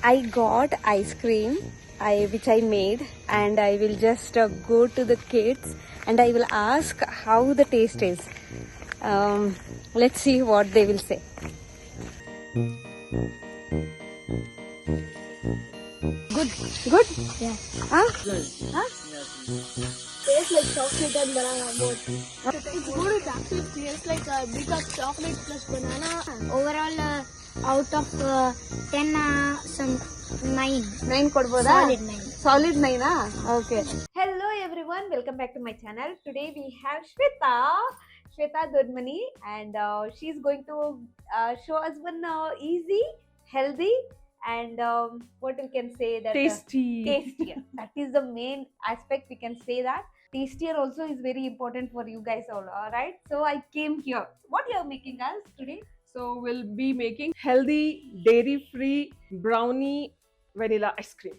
I got ice cream which I made, and I will just go to the kids and I will ask how the taste is. Let's see what they will say. Good? Yeah. Huh? Huh? Tastes like chocolate and banana both. It's good. It actually tastes like a bit of chocolate plus banana. Overall, out of 10, some 9. 9 ಕೊಡ್ಬೋದಾ? Solid 9. Solid 9 Okay. Hello everyone, welcome back to my channel. Today we have Shweta Dodmani, and she's going to show us one easy, healthy, and what we can say that tastier. That is the main aspect. We can say that tastier also is very important for you guys all right? So I came here. What you are making us today? So we'll be making healthy, dairy-free brownie vanilla ice cream.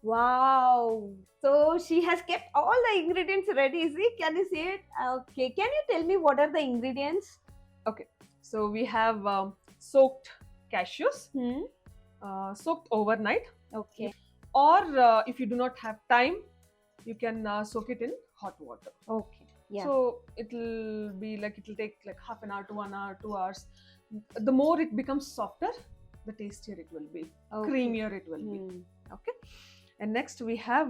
Wow. So she has kept all the ingredients ready. See, can you see it? Okay. Can you tell me what are the ingredients? Okay, so we have soaked cashews, soaked overnight. Okay. Or if you do not have time, you can soak it in hot water. Okay. Yeah. So it'll take like half an hour to 1 hour, 2 hours. The more it becomes softer, the tastier it will be, Okay. creamier it will be. Okay. And next we have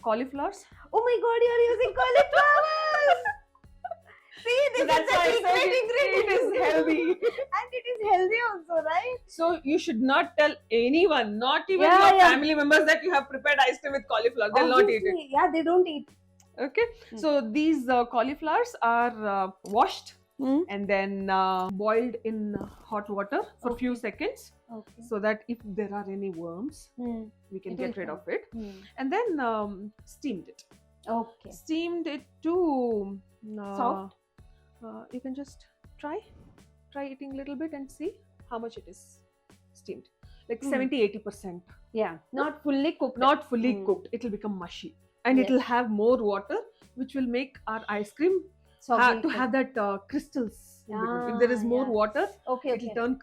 cauliflowers. Oh my God, you are using cauliflowers. See, this So that's is why the I said secret it ingredient. is healthy. And it is healthy also, right? So you should not tell anyone, not even Yeah, your yeah. family members, that you have prepared ice cream with cauliflower. They'll not eat it. Obviously, yeah, they don't eat. Okay. So these cauliflowers are washed and then boiled in hot water for a few seconds, Okay. so that if there are any worms, we can It get will rid come. of it. And then steamed it. Okay. Steamed it to Soft? You can just try eating a little bit and see how much it is steamed. Like 70-80%. Yeah. Not fully cooked. Not fully cooked. It will become mushy, and Yes. it will have more water, which will make our ice cream Soggy. to have that crystals. In between. If there is more yeah. water, Okay. it will Okay. turn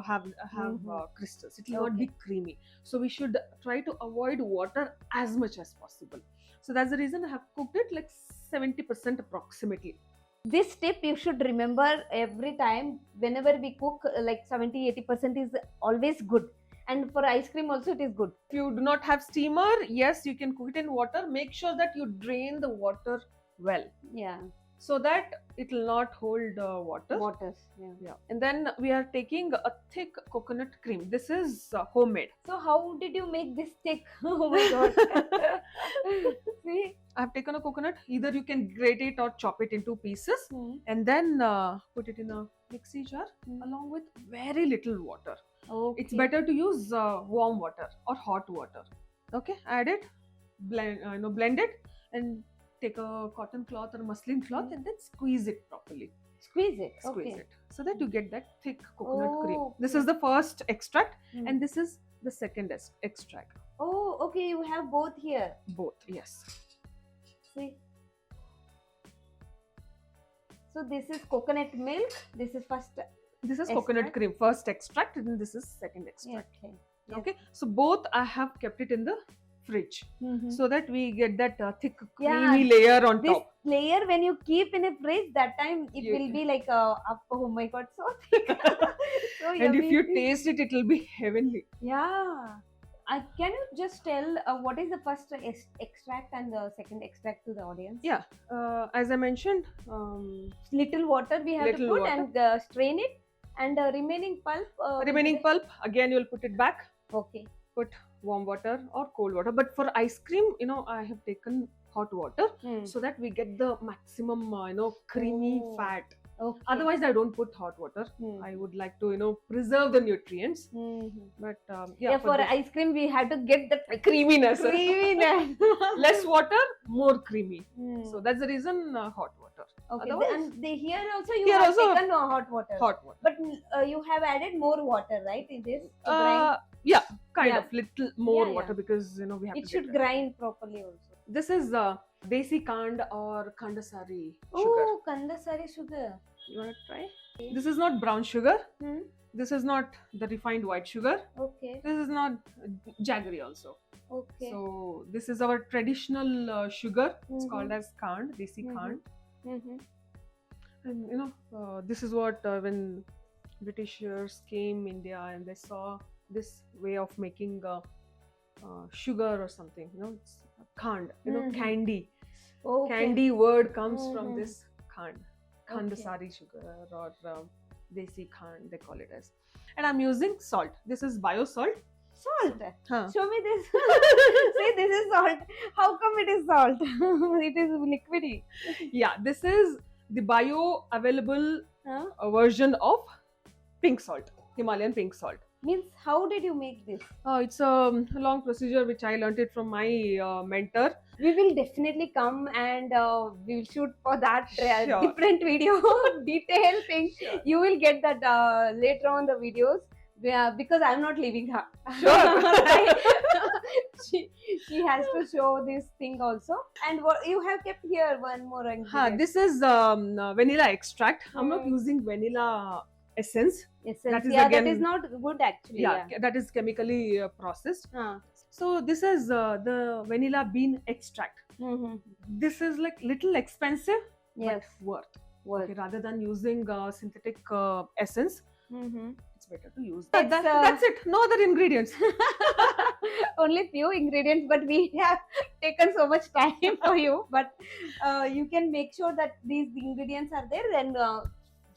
have crystals. It will not be creamy. So we should try to avoid water as much as possible. So that's the reason I have cooked it like 70% approximately. This tip you should remember every time. Whenever we cook, like 70-80% is always good, and for ice cream also it is good. If you do not have steamer, yes, you can cook it in water. Make sure that you drain the water well, Yeah. so that it will not hold water. Waters. Yeah. Yeah. And then we are taking a thick coconut cream. This is homemade. So how did you make this thick? Oh my God. See. I have taken a coconut. Either you can grate it or chop it into pieces, and then put it in a mixie jar along with very little water. Okay. It's better to use warm water or hot water. Okay, add it, blend it, and take a cotton cloth or muslin cloth and then squeeze it properly. Squeeze it. Squeeze Okay. it so that you get that thick coconut cream. Oh, This is the first extract, Mm. and this is the second extract. Oh, okay. You have both here. Both, yes. See. So this is coconut milk. This is first. This is coconut Extract? cream, first extract, and this is second extract. Okay. Okay, so both I have kept it in the fridge so that we get that thick creamy layer on This top. layer, when you keep in a fridge, that time it You- will be like oh my God, so thick. So And if you yummy. taste it, it will be heavenly. Yeah. Can you just tell what is the first extract and the second extract to the audience? Yeah, as I mentioned, Little water we have to Little put water. and strain it, and remaining pulp. remaining pulp, again you'll put it back, Okay. put warm water or cold water. But for ice cream, I have taken hot water so that we get the maximum, creamy Oh. fat. Okay. Otherwise, I don't put hot water. I would like to, preserve the nutrients. But yeah, for the ice cream we have to get the creaminess. creaminess. Less water, more creamy. So So that's the reason hot water. okay, otherwise- and here also you Here have also taken hot water. Hot water. But you have added more water, right? In this to grind. Yeah, kind Yeah. of little more Yeah, water yeah. because we have It to should get grind properly also. This is desi kand or kandasari sugar. Oh, Kandasari sugar. You want to try? This is not brown sugar. Hmm. This is not the refined white sugar. Okay. This is not jaggery also. Okay. So this is our traditional sugar. It's Mhm. called as khand, desi Mhm. khand. Mm-hmm. And this is what when Britishers came India and they saw this way of making sugar or something. It's khand. Mhm. Candy. Okay. Candy word comes from Mhm. this khand. Khandasari sugar or desi khand they call it as. And I'm using salt. This is bio salt. Salt. Huh. Show me this. See, this is salt. How come it is salt? It is liquidy. Yeah, this is the bio available Huh? version of pink salt, Himalayan pink salt. Means, how did you make this? It's a long procedure which I learned it from my mentor. We will definitely come and we will shoot for that Sure. different video, detailed thing. Sure. You will get that later on the videos. Because I'm not leaving her. Sure. Right? she has to show this thing also. And what you have kept here one more ingredient. This is vanilla extract. I'm not Hmm. using vanilla essence. Essence. that is Yeah, again- that is not good actually. Yeah, that is chemically processed. Huh. So this is the vanilla bean extract. Mm-hmm. This is like little expensive, Yes. but worth. Work. Okay, rather than using synthetic essence, Mm-hmm. it's better to use It's, that's it. No other ingredients. Only few ingredients, but we have taken so much time for you. But you can make sure that these ingredients are there, then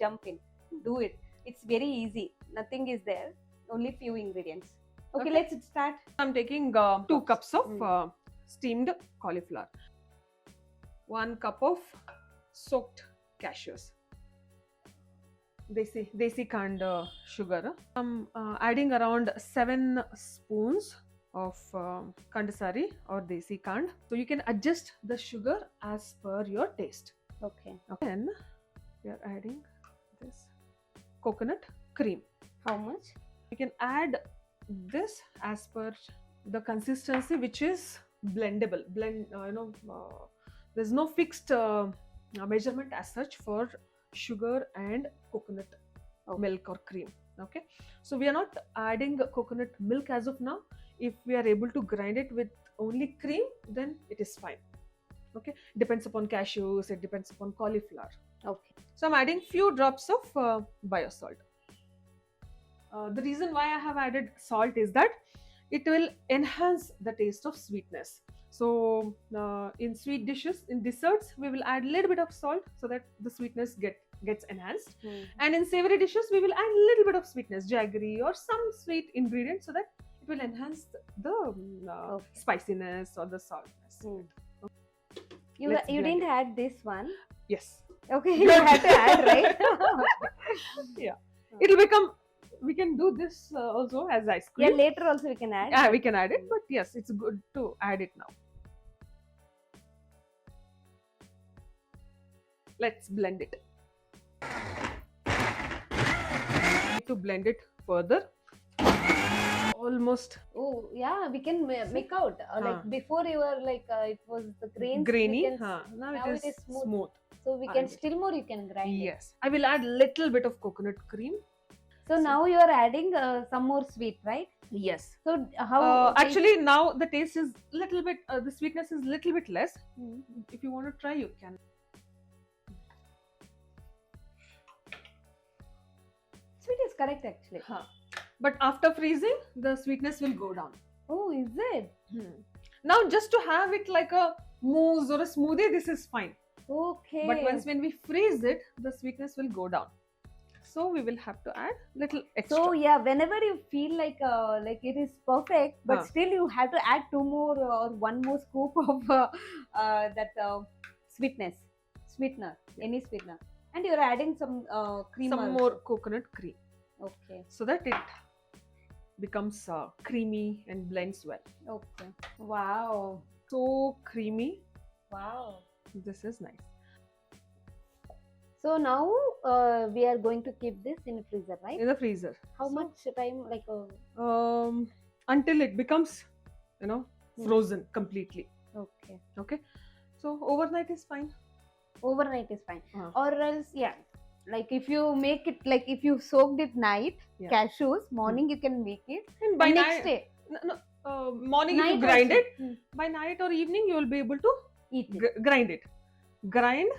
jump in, do it. It's very easy. Nothing is there. Only few ingredients. Okay, Okay. let's start. I'm taking 2 cups of Mm. steamed cauliflower, 1 cup of soaked cashews, desi khand sugar. I'm adding around 7 spoons of khandasari or desi khand. So you can adjust the sugar as per your taste. Okay. Then we are adding this coconut cream. How much? You can add this as per the consistency which is blendable. There's no fixed measurement as such for sugar and coconut milk or cream. Okay, so we are not adding coconut milk as of now. If we are able to grind it with only cream, then it is fine. Okay, depends upon cashews, it depends upon cauliflower. Okay. So I'm adding few drops of bio salt. The reason why I have added salt is that it will enhance the taste of sweetness. So in sweet dishes, in desserts, we will add a little bit of salt so that the sweetness gets enhanced. Hmm. And in savory dishes, we will add a little bit of sweetness, jaggery or some sweet ingredient so that it will enhance the Okay. spiciness or the saltness. Hmm. You Let's blend didn't it. add this one. Yes, Okay, you had to add, right? it'll become. We can do this also as ice Yeah, cream. later also we can add. Yeah, we can add it, but yes, it's good to add it now. Let's blend it. Need to blend it further. Almost Oh, yeah, we can make out. Like Huh. before you were like, it was the grains. we grainy. can Now now it is smooth. smooth. So we can And- still more you can grind it. Yes, I will add little bit of coconut cream. So now you are adding some more sweet, right? Yes. So how Actually, now the taste is little bit. The sweetness is little bit less. Hmm. If you want to try, you can. Sweet is correct actually. But after freezing, the sweetness will go down. Oh, is it? Now, just to have it like a mousse or a smoothie, this is fine. Okay. But when we freeze it, the sweetness will go down. So we will have to add little extra. So yeah, whenever you feel like it is perfect, but Huh. still you have to add 2 more or 1 more scoop of that sweetener, any sweetener, and you're adding some cream. Some also. more coconut cream Okay. so that it becomes creamy and blends well. Okay. Wow. So creamy. Wow. This is nice. So now we are going to keep this in a freezer, right? In the freezer. How So, much time? Like until it becomes, Hmm. frozen completely. okay, Okay. So overnight is fine. overnight is fine, Uh. or else yeah. like if you make it, like if you soaked it night, Yeah. cashews, morning you can make it, And by and night, next day, morning if you night grind also. it, by night or evening you will be able to Eat it. grind it. Grind.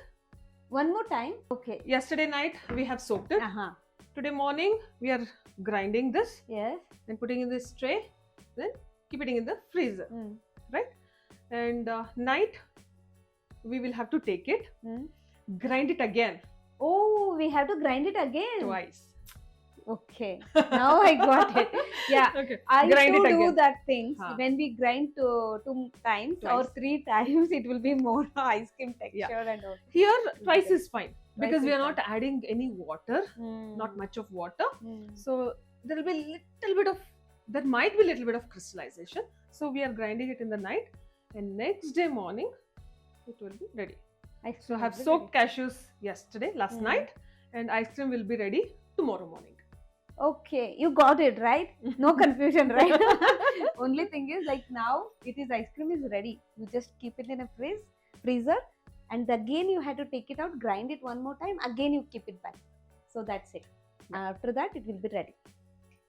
One more time. Okay. Yesterday night we have soaked it. Uh-huh. Today morning we are grinding this Yes. and putting in this tray. Then keep it in the freezer, Mm. right? And night we will have to take it, Mm. grind it again Oh, we have to grind it again. twice. Okay. Now I got it. Yeah. Okay. I Grind used it to do again. that things Huh. when we grind two times or Twice. 3 times. It will be more ice cream texture Yeah. and all. Here twice Okay. is fine because Twice we is are not fine. adding any water, Mm. not much of water. Mm. So there will be little bit of, there might be little bit of crystallization. So we are grinding it in the night, and next day morning it will be ready. Ice So cream I have will be soaked ready. cashews yesterday, last Mm. night, and ice cream will be ready tomorrow morning. Okay, you got it right. No confusion, right? Only thing is, like now it is ice cream is ready. You just keep it in a freezer, and again you have to take it out, grind it one more time. Again you keep it back. So that's it. After that it will be ready.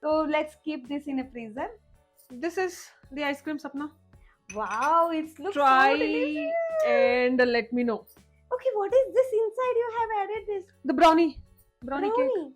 So let's keep this in a freezer. This is the ice cream, Sapna. Wow, it looks Try so delicious. and let me know. Okay, what is this inside? You have added this The brownie cake. brownie.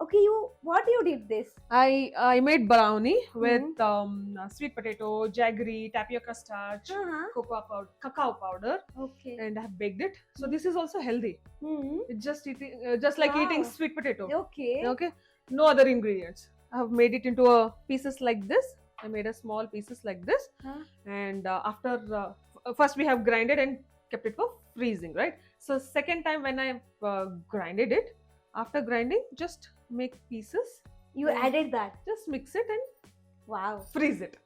Okay, what you did this? I made brownie with Mm-hmm. sweet potato, jaggery, tapioca starch, Uh-huh. cacao powder, Okay. and I have baked it. So this is also healthy. Hmm. It's just like eating Wow. sweet potato. Okay. Okay, no other ingredients. I have made it into pieces like this. I made a small pieces like this, Huh? and after first we have grinded and kept it for freezing, right? So second time when I grinded it, after grinding, just make pieces. You Yeah. added that. Just mix it and Wow. freeze it.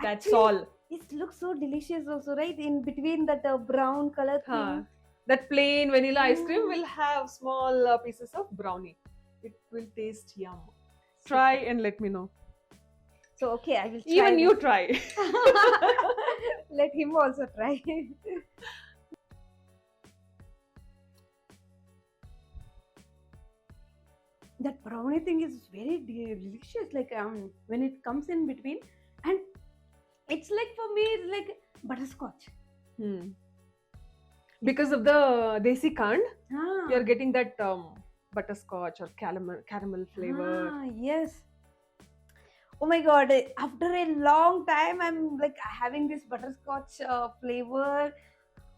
That's Actually, all. It looks so delicious also, right? In between that brown color thing. Huh. That plain vanilla ice cream Mm. will have small pieces of brownie. It will taste yum. Try and let me know. So okay, I will try. Even you this. try. Let him also try. That brownie thing is very delicious. Like when it comes in between, and it's like for me, it's like butterscotch. Hmm. Because of the desi kand, Ah. you are getting that butterscotch or caramel flavor. Ah, yes. Oh my god, after a long time, I'm like having this butterscotch flavor,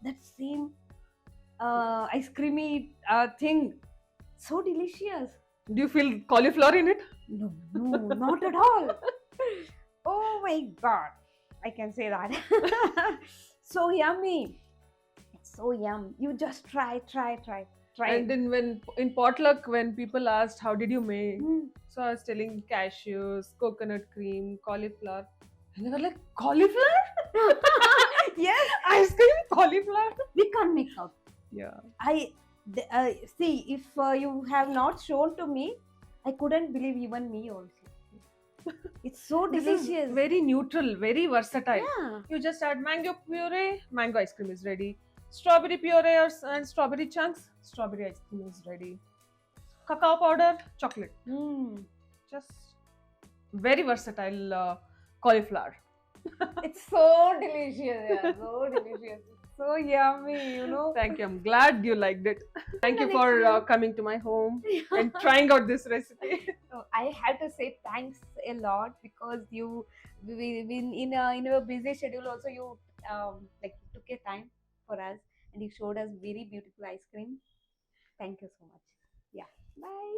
that same ice creamy thing. So delicious. Do you feel cauliflower in it? No, no, not at all. Oh my god, I can say that. So yummy. It's so yum. You just try. And then when in potluck, when people asked how did you make, Mm. so I was telling cashews, coconut cream, cauliflower, and they were like, cauliflower? Yes, Ice cream, cauliflower? we can't make out. Yeah. See, if you have not shown to me, I couldn't believe even me also. It's so This delicious. is very neutral, very versatile. Yeah. You just add mango puree, mango ice cream is ready. Strawberry puree and strawberry chunks, strawberry ice cream is ready. Cacao powder, chocolate. Mm. Just very versatile cauliflower. It's so delicious. Yeah, so delicious. It's so yummy, you know. Thank you. I'm glad you liked it. Thank you Thank for you. coming to my home and trying out this recipe. So I have to say thanks a lot because in a busy schedule also you like took your time for us and you showed us very beautiful ice cream. Thank you so much. Yeah. Bye.